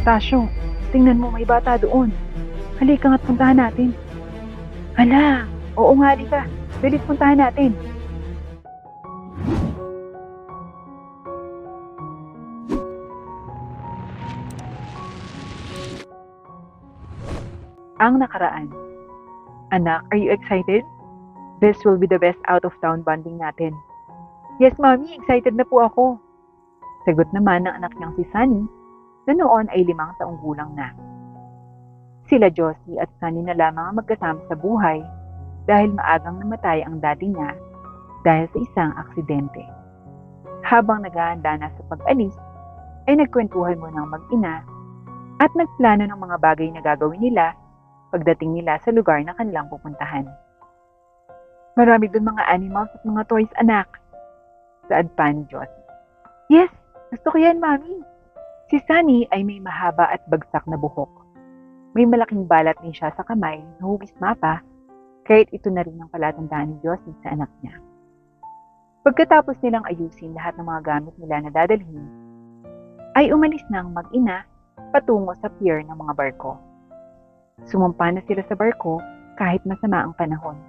Tasyo, tingnan mo may bata doon. Halika nga't puntahan natin. Hala, oo nga halika. Dalit puntahan natin. Ang nakaraan. Anak, are you excited? This will be the best out-of-town bonding natin. Yes, Mommy, excited na po ako. Sagot naman ng anak niyang si Sunny na noon ay 5 taong gulang na. Sila Josie at Sunny na lamang ang magkasama sa buhay dahil maagang namatay ang daddy niya dahil sa isang aksidente. Habang naghahanda na sa pag-alis, ay nagkwentuhan muna ang mag-ina at nagplano ng mga bagay na gagawin nila pagdating nila sa lugar na kanilang pupuntahan. Marami doon mga animals at mga toys, anak. Saad pa ni Josie. Yes, gusto ko yan, Mami. Si Sunny ay may mahaba at bagsak na buhok. May malaking balat din siya sa kamay na hugis mapa, kahit ito na rin ang palatandaan ni Josie sa anak niya. Pagkatapos nilang ayusin lahat ng mga gamit nila na dadalhin, ay umalis na ang mag-ina patungo sa pier ng mga barko. Sumumpa na sila sa barko kahit masama ang panahon.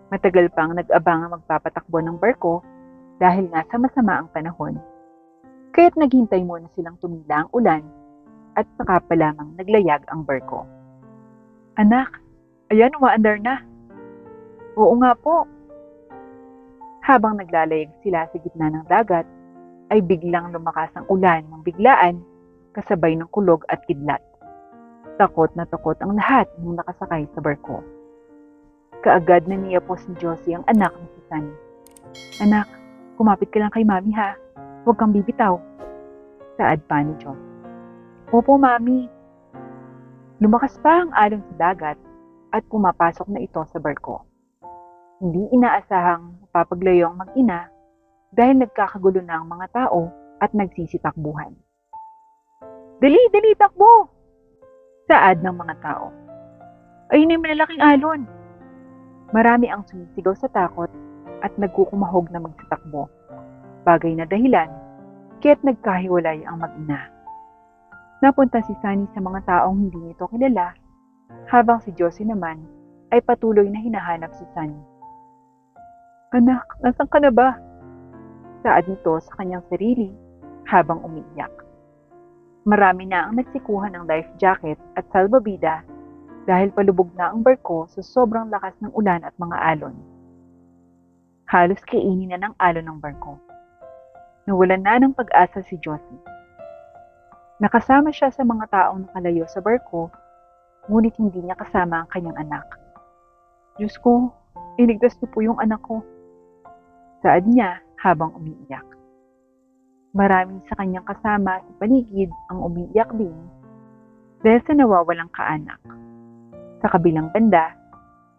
Matagal pang nag-abang ang magpapatakbo ng barko dahil nga sa masama ang panahon. Kaya't naghintay muna silang tumila ang ulan at saka pa lamang naglayag ang barko. Anak, ayan umaandar na. Oo nga po. Habang naglalayag sila sa gitna ng dagat, ay biglang lumakas ang ulan ng biglaan kasabay ng kulog at kidlat. Takot na takot ang lahat ng nakasakay sa barko. Kaagad na niyapos ni Josie ang anak ni si Sunny. Anak, kumapit ka lang kay Mami ha. Huwag kang bibitaw. Saad pa ni Josie. Opo, Mami. Lumakas pa ang alon sa dagat at pumapasok na ito sa barko. Hindi inaasahang mapapaglayo ang mag-ina dahil nagkakagulo na ang mga tao at nagsisitakbuhan. Dali, dali, takbo! Saad ng mga tao. Ayun ay malalaking alon. Marami ang sumisigaw sa takot at nagkukumahog na magsitakbo. Bagay na dahilan, kaya't nagkahiwalay ang mag-ina. Napunta si Sunny sa mga taong hindi nito kilala, habang si Josie naman ay patuloy na hinahanap si Sunny. Anak, nasan ka na ba? Saad nito sa kanyang sarili habang umiiyak. Marami na ang nagsikuhan ng life jacket at salbabida dahil palubog na ang barko sa sobrang lakas ng ulan at mga alon. Halos kainin na ng alon ng barko. Nawalan na ng pag-asa si Josie. Nakasama siya sa mga taong nakalayo sa barko, ngunit hindi niya kasama ang kanyang anak. Diyos ko, iligtas niyo po yung anak ko. Saad niya habang umiiyak. Marami sa kanyang kasama sa paligid ang umiiyak din dahil sa nawawalang kaanak. Sa kabilang banda,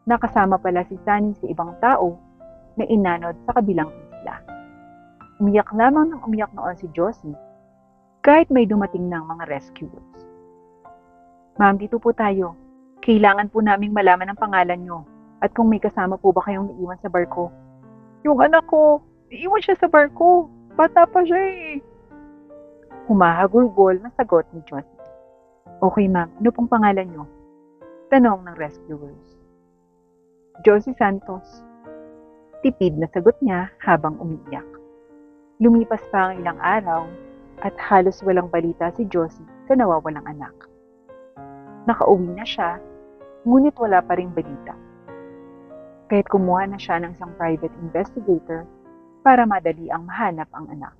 nakasama pala si Sunny sa ibang tao na inanod sa kabilang isla. Umiyak lamang ng umiyak noon si Josie kahit may dumating ng mga rescuers. Ma'am, dito po tayo. Kailangan po naming malaman ang pangalan nyo at kung may kasama po ba kayong naiwan sa barko. Yung anak ko, naiwan siya sa barko. Bata pa siya eh. Humahagulgol na sagot ni Josie. Okay ma'am, ano pong pangalan nyo? Tanong ng rescuers. Josie Santos. Tipid na sagot niya habang umiiyak. Lumipas pa ang ilang araw at halos walang balita si Josie sa nawawalang anak. Nakauwi na siya, ngunit wala pa ring balita. Kaya't kumuha na siya ng isang private investigator para madali ang mahanap ang anak.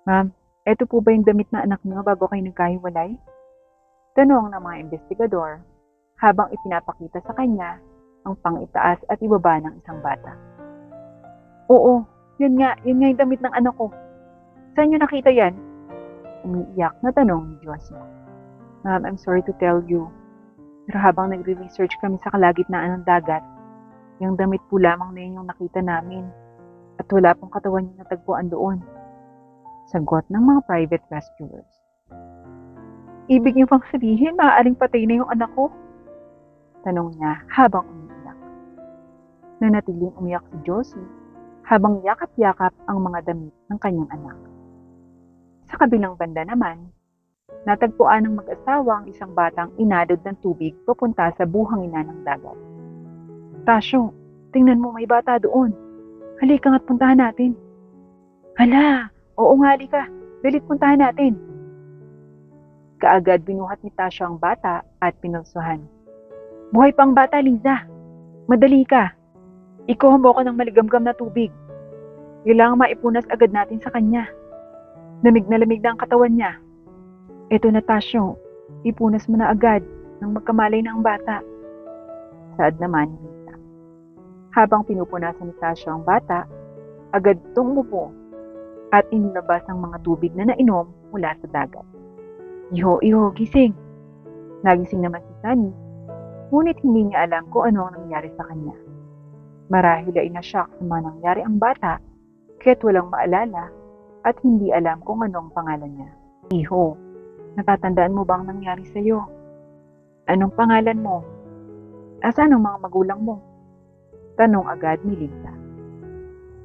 Ma'am, eto po ba yung damit na anak niyo bago kayo nagkahiwalay? Tanong ng mga investigador habang ipinapakita sa kanya ang pang-itaas at ibaba ng isang bata. Oo, yun nga yung damit ng anak ko. Saan niyo nakita yan? Umiiyak na tanong ni Josie. Ma'am, I'm sorry to tell you, pero habang nagre-research kami sa kalagitnaan ng dagat, yung damit po lamang na yun yung nakita namin. At wala pong katawan yung natagpuan doon. Sagot ng mga private rescuers. Ibig niyo bang sabihin maaaring patay na yung anak ko? Tanong niya habang umiiyak. Nanatiling umiyak si Josie habang yakap-yakap ang mga damit ng kanyang anak. Sa kabilang banda naman, Natagpuan ng mag-asawa ang isang batang inadod ng tubig papunta sa buhangin ng dagat. Tasyo, tingnan mo may bata doon. Halika nga't puntahan natin. Hala, oo nga halika. Dalit puntahan natin. Kaagad binuhat ni Tasyo ang bata at pinulsuhan. Buhay pang bata, Liza. Madali ka. Ikuha mo ko ng maligamgam na tubig. Kailangan maipunas agad natin sa kanya. Lamig na ang katawan niya. Eto na Tasyo, ipunas mo na agad nang magkamalay na ang bata. Saad naman ni Liza. Habang pinupunasan ni Tasyo ang bata, agad itong umupo at inilabas ang mga tubig na nainom mula sa dagat. Iho, gising. Nagising naman si Sunny, ngunit hindi niya alam kung ano ang nangyari sa kanya. Marahil ay nashock sa mga nangyari ang bata, kaya't walang maalala at hindi alam kung ano ang pangalan niya. Iho, natatandaan mo bang nangyari sa iyo? Anong pangalan mo? Asan ang mga magulang mo? Tanong agad ni Liza.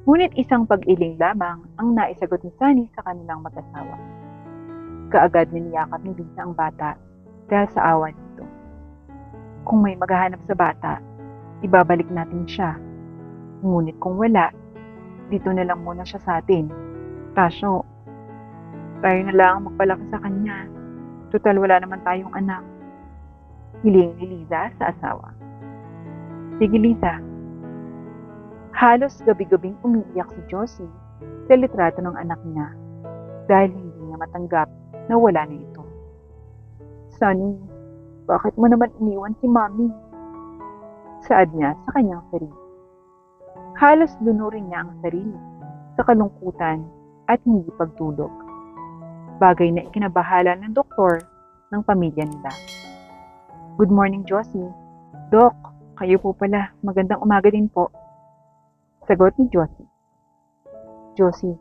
Ngunit isang pag-iling lamang ang naisagot ni Sunny sa kanilang mag-asawa. Kaagad niniyakap ni Liza ang bata dahil sa awa nito. Kung may maghahanap sa bata, ibabalik natin siya. Ngunit kung wala, dito na lang muna siya sa atin. Tasyo, tayo na lang magpalaki sa kanya. Total wala naman tayong anak. Hiling ni Liza sa asawa. Sige Liza. Halos gabi-gabing umiiyak si Josie sa litrato ng anak niya dahil hindi niya matanggap na wala na ito. Sunny, bakit mo naman iniwan si Mommy? Saad niya sa kanyang sarili. Halos lunurin niya ang sarili sa kalungkutan at hindi pagtulog. Bagay na ikinabahala ng doktor ng pamilya nila. Good morning, Josie. Dok, kayo po pala. Magandang umaga din po. Sagot ni Josie. Josie,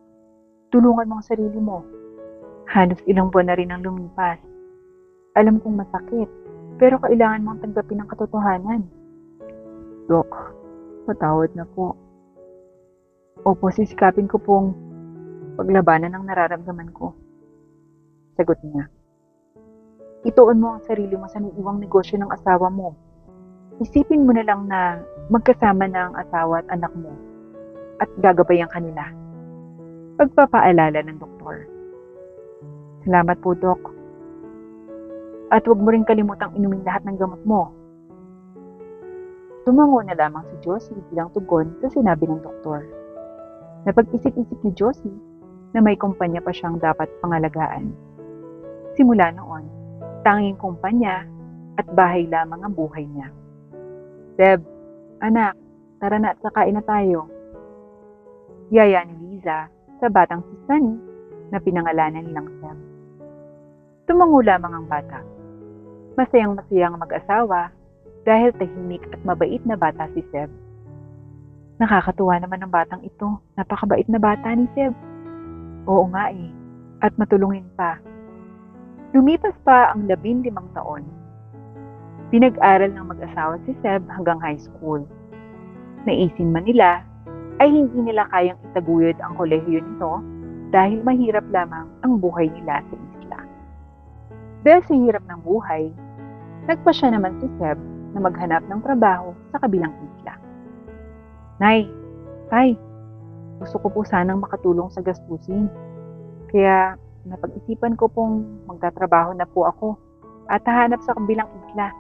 tulungan mo ang sarili mo. Halos ilang buwan na rin ang lumipas. Alam kong masakit, pero kailangan mong tanggapin ang katotohanan. Dok, patawad na po. Opo, sisikapin ko pong paglabanan ang nararamdaman ko. Sagot niya. Ituon mo ang sarili mo sa naiiwang negosyo ng asawa mo. Isipin mo na lang na magkasama na ang asawa at anak mo at gagabayan kanila. Pagpapaalala ng doktor. Salamat po, Dok. At huwag mo rin kalimutang inumin lahat ng gamot mo. Tumango na lamang si Josie bilang tugon sa sinabi ng doktor. Napag-isip-isip ni Josie na may kumpanya pa siyang dapat pangalagaan. Simula noon, tanging kumpanya at bahay lamang ang buhay niya. Deb, anak, tara na at kakain na tayo. Yaya ni Liza sa batang si Sunny na pinangalanan nilang Seb. Tumango lamang ang bata. Masayang-masayang mag-asawa dahil tahimik at mabait na bata si Seb. Nakakatuwa naman ang batang ito. Napakabait na bata ni Seb. Oo nga eh. At matulungin pa. Lumipas pa ang 15 taon. Pinag-aral ng mag-asawa si Seb hanggang high school. Naisin man nila ay hindi nila kayang itaguyod ang kolehiyo nito dahil mahirap lamang ang buhay nila sa isla. Dahil sa hirap ng buhay, nagpasya naman si Seb na maghanap ng trabaho sa kabilang isla. Nay, Tay, gusto ko po sanang makatulong sa gastusin. Kaya napag-isipan ko pong magtatrabaho na po ako at hahanap sa kabilang isla.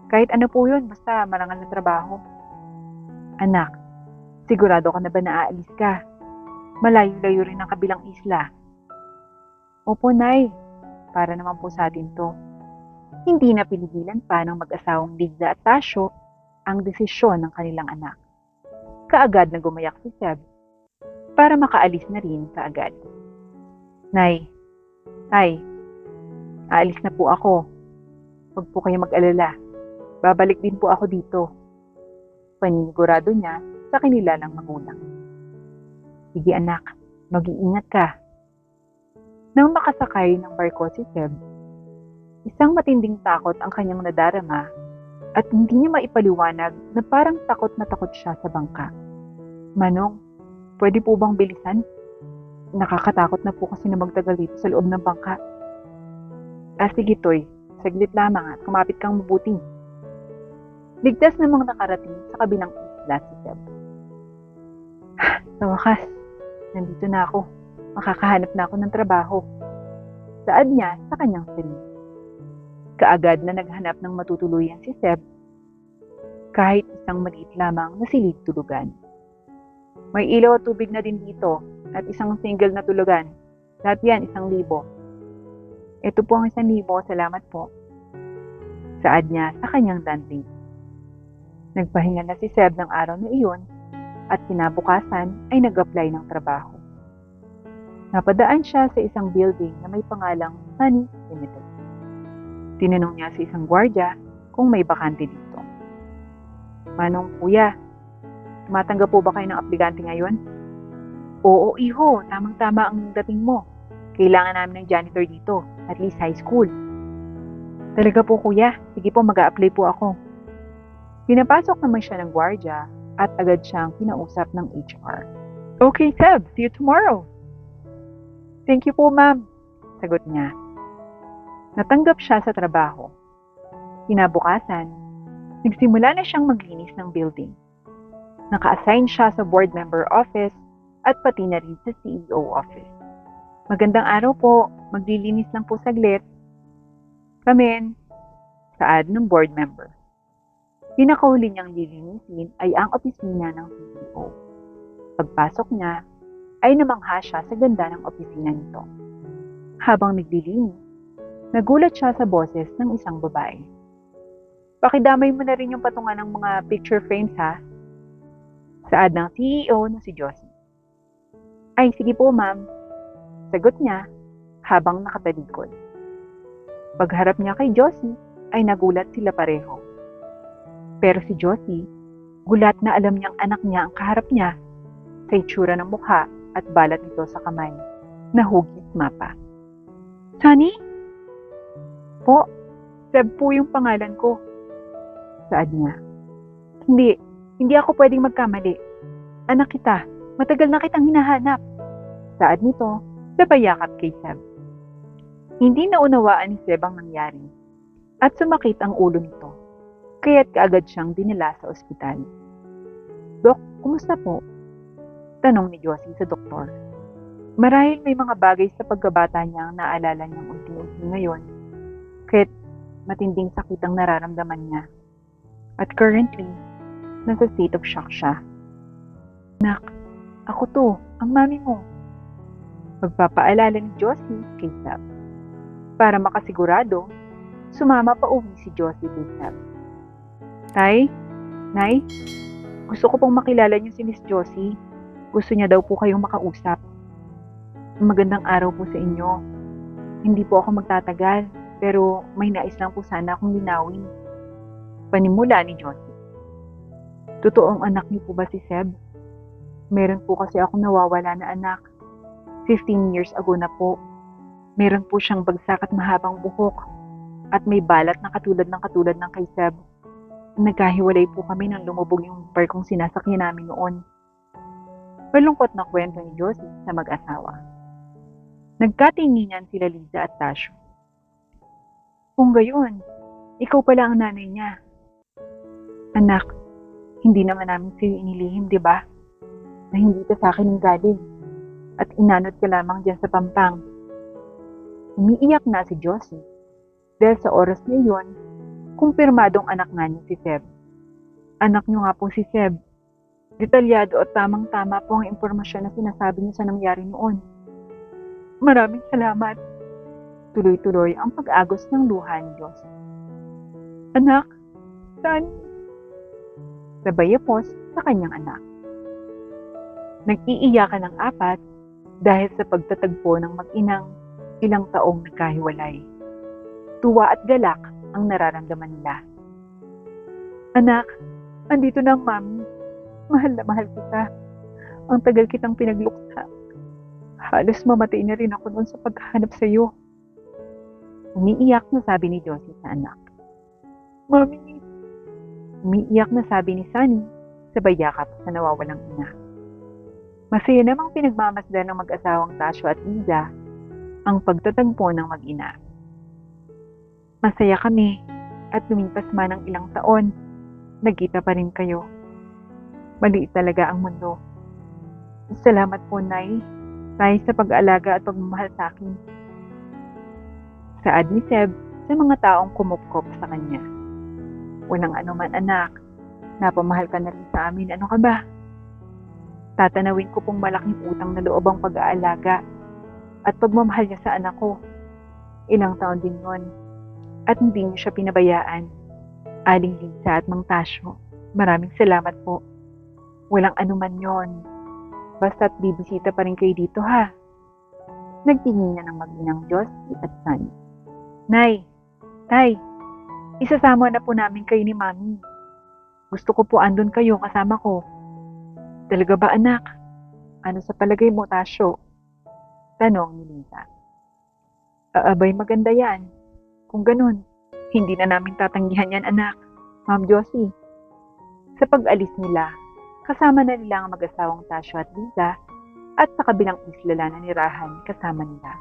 Kahit ano po yun, basta marangal na trabaho. Anak, sigurado ka na ba na aalis ka? Malayo-layo rin ang kabilang isla. Opo, Nay. Para naman po sa atin to. Hindi na pinigilan pa ng mag-asawang Liza at Tasyo ang desisyon ng kanilang anak. Kaagad na gumayak si Seb para makaalis na rin kaagad. Nay, Tay, aalis na po ako. Huwag po kayo mag-alala. Babalik din po ako dito. Paninigurado niya sa kanilang magulang. Sige anak, mag-iingat ka. Nang makasakay ng barko si Seb, isang matinding takot ang kanyang nadarama at hindi niya maipaliwanag na parang takot na takot siya sa bangka. Manong, pwede po bang bilisan? Nakakatakot na po kasi na magtagal dito sa loob ng bangka. Sige Toy, saglit lamang at kumapit kang mabuti. Ligtas namang nakarating sa kabilang isla si Seb. Sa wakas, nandito na ako. Makakahanap na ako ng trabaho. Saad niya sa kanyang sarili. Kaagad na naghanap ng matutuluyan si Seb, kahit isang maliit lamang na silid tulugan. May ilaw at tubig na din dito at isang single na tulugan. Lahat yan 1,000. Ito po ang 1,000, salamat po. Saad niya sa kanyang landlady. Nagpahinga na si Seb ng araw na iyon at kinabukasan ay nag-apply ng trabaho. Napadaan siya sa isang building na may pangalang Sunny Limited. Tinanong niya sa isang gwardiya kung may bakante dito. Manong kuya, tumatanggap po ba kayo ng aplikante ngayon? Oo iho, tamang-tama ang dating mo. Kailangan namin ng janitor dito, at least high school. Talaga po kuya, sige po mag-a-apply po ako. Pinapasok naman siya ng gwardiya at agad siyang kinausap ng HR. Okay Seb, see you tomorrow. Thank you po ma'am, sagot niya. Natanggap siya sa trabaho. Kinabukasan, nagsimula na siyang maglinis ng building. Naka-assign siya sa board member office at pati na rin sa CEO office. Magandang araw po, maglilinis lang po saglit. Come in, saad ng board member. Pinakauli niyang lilinisin ay ang opisina ng CEO. Pagpasok niya, ay namangha siya sa ganda ng opisina nito. Habang naglilinis, nagulat siya sa boses ng isang babae. Pakidamay mo na rin yung patungan ng mga picture frames ha? Saad ng CEO na si Josie. Ay, sige po ma'am. Sagot niya habang nakatalikod. Pagharap niya kay Josie, ay nagulat sila pareho. Pero si Josie, gulat na alam niyang anak niya ang kaharap niya sa itsura ng mukha at balat nito sa kamay na hugis mapa. Sunny? Po, Seb po yung pangalan ko. Saad niya. Hindi ako pwedeng magkamali. Anak kita, matagal na kitang hinahanap. Saad nito, sabay yakap kay Seb. Hindi naunawaan ni Seb ang nangyari at sumakit ang ulo nito. Kaya't kaagad siyang dinala sa ospital. Dok, kumusta po? Tanong ni Josie sa doktor. Marahil may mga bagay sa pagkabata niya ang naalala niyang unti-unti ngayon, kaya't matinding sakit ang nararamdaman niya. At currently, nasa state of shock siya. Nak, ako to, ang mami mo. Magpapaalala ni Josie kay Seb. Para makasigurado, sumama pa uwi si Josie kay Seb. Tay, Nay, gusto ko pong makilala niyo si Miss Josie. Gusto niya daw po kayong makausap. Magandang araw po sa inyo. Hindi po ako magtatagal, pero may nais lang po sana akong linawin. Panimula ni Josie. Totoong anak niyo po ba si Seb? Meron po kasi akong nawawala na anak. 15 years ago na po. Meron po siyang bagsak at mahabang buhok. At may balat na katulad ng kay Seb. Nagkahiwalay po kami nang lumubog yung barkong sinasakyan namin noon. Malungkot na kwento ni Josie sa mag-asawa. Nagkatinginan sila Liza at Tasho. Kung gayon, ikaw pala ang nanay niya. Anak, hindi naman namin sa'yo inilihim, di ba? Na hindi ka sa akin ang galing. At inanod ka lamang dyan sa Pampang. Umiiyak na si Josie. Dahil sa oras niya yun, kumpirmadong anak nga niya si Seb. Anak niyo nga po si Seb. Detalyado at tamang-tama po ang impormasyon na sinasabi niya sa nangyari noon. Maraming salamat. Tuloy-tuloy ang pag-agos ng luha ni Josie. Anak, saan? Sabay yapos sa kanyang anak. Nag-iiyakan ng apat dahil sa pagtatagpo ng mag-inang ilang taong nagkahiwalay. Tuwa at galak ang nararamdaman nila. Anak, andito na ang mami. Mahal na mahal kita. Ang tagal kitang pinagluksa. Halos mamatay na rin ako noon sa paghahanap sa iyo. Umiiyak na sabi ni Josie sa anak. Mami. Umiiyak na sabi ni Sunny sabay yakap sa nawawalang ina. Masaya namang pinagmamasdan ng mag-asawang Tasho at Liza ang pagtatagpo ng mag-ina. Masaya kami at lumipas man ang ilang taon, nagkita pa rin kayo. Maliit talaga ang mundo. Salamat po, Nay, Tay, sa pag-aalaga at pagmamahal sa akin. Saad ni Seb sa mga taong kumupkop sa kanya. Walang anuman, anak. Napamahal ka na rin sa amin. Ano ka ba? Tatanawin ko pong malaking utang na loob ang pag-aalaga at pagmamahal niya sa anak ko. Ilang taon din yon at hindi niyo siya pinabayaan. Aling Lisa at Mang Tasyo, maraming salamat po. Walang anuman yon. Basta't bibisita pa rin kayo dito, ha? Nagtingin na ng maginang Diyos at Sunny. Nay, Tay, isasama na po namin kayo ni Mami. Gusto ko po andun kayo kasama ko. Talaga ba, anak? Ano sa palagay mo, Tasyo? Tanong ni Lisa. Abay, maganda yan. Kung ganun, hindi na namin tatanggihan yan, anak. Ma'am Josie. Sa pag-alis nila, kasama na nila ang mag-asawang Tasyo at Lisa at sa kabilang isla na nirahan kasama nila.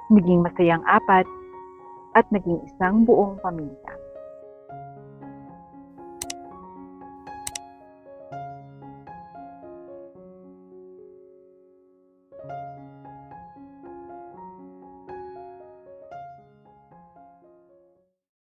Naging masayang apat at naging isang buong pamilya.